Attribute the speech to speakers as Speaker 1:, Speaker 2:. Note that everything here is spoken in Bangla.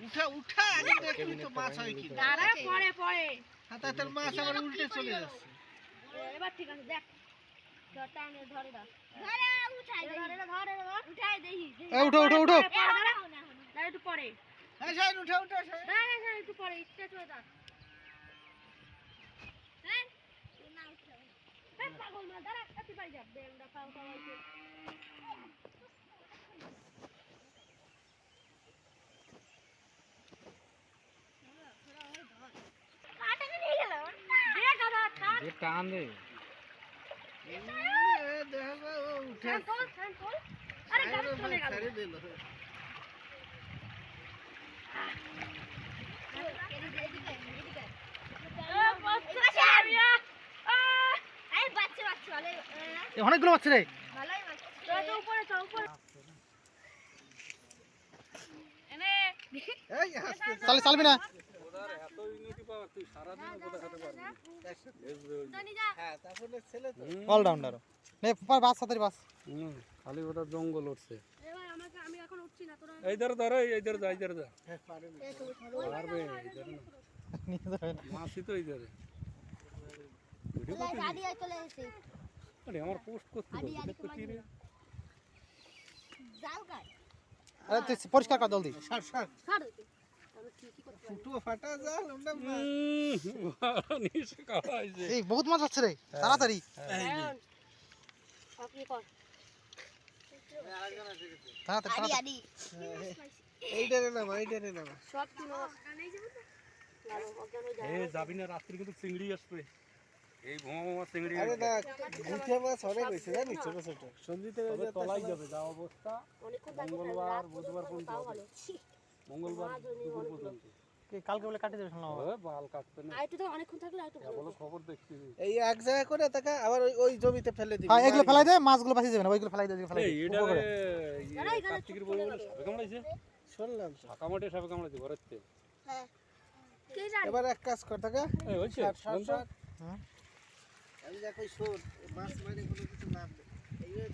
Speaker 1: উঠা উঠা আগে দেখবি তো মাছ হয় কি
Speaker 2: দাঁড়া পরে পরে
Speaker 1: হাতে তোর মাছ আবার উল্টে চলে যাচ্ছে
Speaker 2: এবার ঠিক আছে দেখ টাইমে ধরে দাও ধরে উঠাই দে ধরে উঠাই দেই
Speaker 3: এই উঠো উঠো উঠো
Speaker 2: দাঁড়া একটু পরে
Speaker 1: এই শাইন উঠা উঠা শাইন
Speaker 2: দাঁড়া একটু পরে ইচ্ছা চলে দাও হ্যাঁ না উঠা এই পাগল না দাঁড়া কাটি পাই যা বেলটা খাও খাও আছে কাটাকে নিয়ে গেল দেখ দাদা কাট
Speaker 3: যে টান দে
Speaker 1: দেখো ও উঠে
Speaker 2: চল আরে গাড়ি চলে গেল
Speaker 1: ছেড়ে দিল
Speaker 3: অনেকগুলো বাচ্চা রে
Speaker 1: এই আস্তে
Speaker 3: চালবি না
Speaker 1: হ্যাঁ তারপরে ছেলে তো
Speaker 3: অলরাউন্ডার নে বাস সাতারি বাস
Speaker 4: খালি ওটা জঙ্গল উঠছে
Speaker 2: আমি এখন উঠছি না তোরা
Speaker 4: এই ধর এই ধর যা
Speaker 1: হ্যাঁ পারে না
Speaker 4: পারবে ইধর না
Speaker 3: নিয়ে যাবে না
Speaker 4: মাছই তো ইধর
Speaker 2: গাড়ি আই চলে এসেছে
Speaker 4: আরে আমার পোস্ট করতে বলছি দেখো কি রে
Speaker 2: জাল গায়
Speaker 3: আরে তুই পরিষ্কার কর জলদি
Speaker 1: ছাড় ছাড়
Speaker 2: ছাড় আমি কি করতে
Speaker 1: ফুটো ফাটা জাল ওটা
Speaker 4: নিশে খাওয়াইছে
Speaker 3: এই বহুত মাছ আছে রে তাড়াতাড়ি
Speaker 2: আপনি কর
Speaker 3: তাড়াতাড়ি
Speaker 2: আদি
Speaker 1: এইটারে নামা
Speaker 2: সব কি নাই যাব তো
Speaker 4: এ যাবি না রাত্রি কিন্তু চিংড়ি আসবে এই ভোমা চিংড়ি
Speaker 1: আরে না গুঠে মাছ অনেক হইছে জানি ছোট ছোট সঞ্জিতে
Speaker 4: তবে তলাই যাবে যা অবস্থা
Speaker 2: অনেকক্ষণ
Speaker 4: মঙ্গলবার বুধবার পর্যন্ত হবে। মঙ্গলবার দুপুর পর্যন্ত
Speaker 3: কালকে বলে কাটি দেবে শুনলাম
Speaker 4: ওই বাল কাটতে না
Speaker 2: আর একটু তো অনেকক্ষণ থাকলে আর একটু
Speaker 4: বলো খবর দেখছি
Speaker 1: এই এক জায়গায় করে তাকে আবার ওই জমিতে ফেলে দিবি
Speaker 3: হ্যাঁ এগুলো ফেলাই দে মাছগুলো বাঁচি যাবে না ওইগুলো ফেলাই দে ফেলাই
Speaker 4: এই এটা
Speaker 3: উপর করে।
Speaker 4: কার্তিকের বউ বলে সাপে কামড়াইছে
Speaker 1: শুনলাম তো।
Speaker 4: ঢাকা মাঠে সাপে কামড়াইছে ঘরেতে
Speaker 2: হ্যাঁ কে জানে
Speaker 1: এবার এক কাজ কর তাকে
Speaker 4: এই হইছে
Speaker 1: ছাড়
Speaker 3: হুম।
Speaker 1: আমি দেখো শোন মাছ মানে কোনো কিছু নাম নেই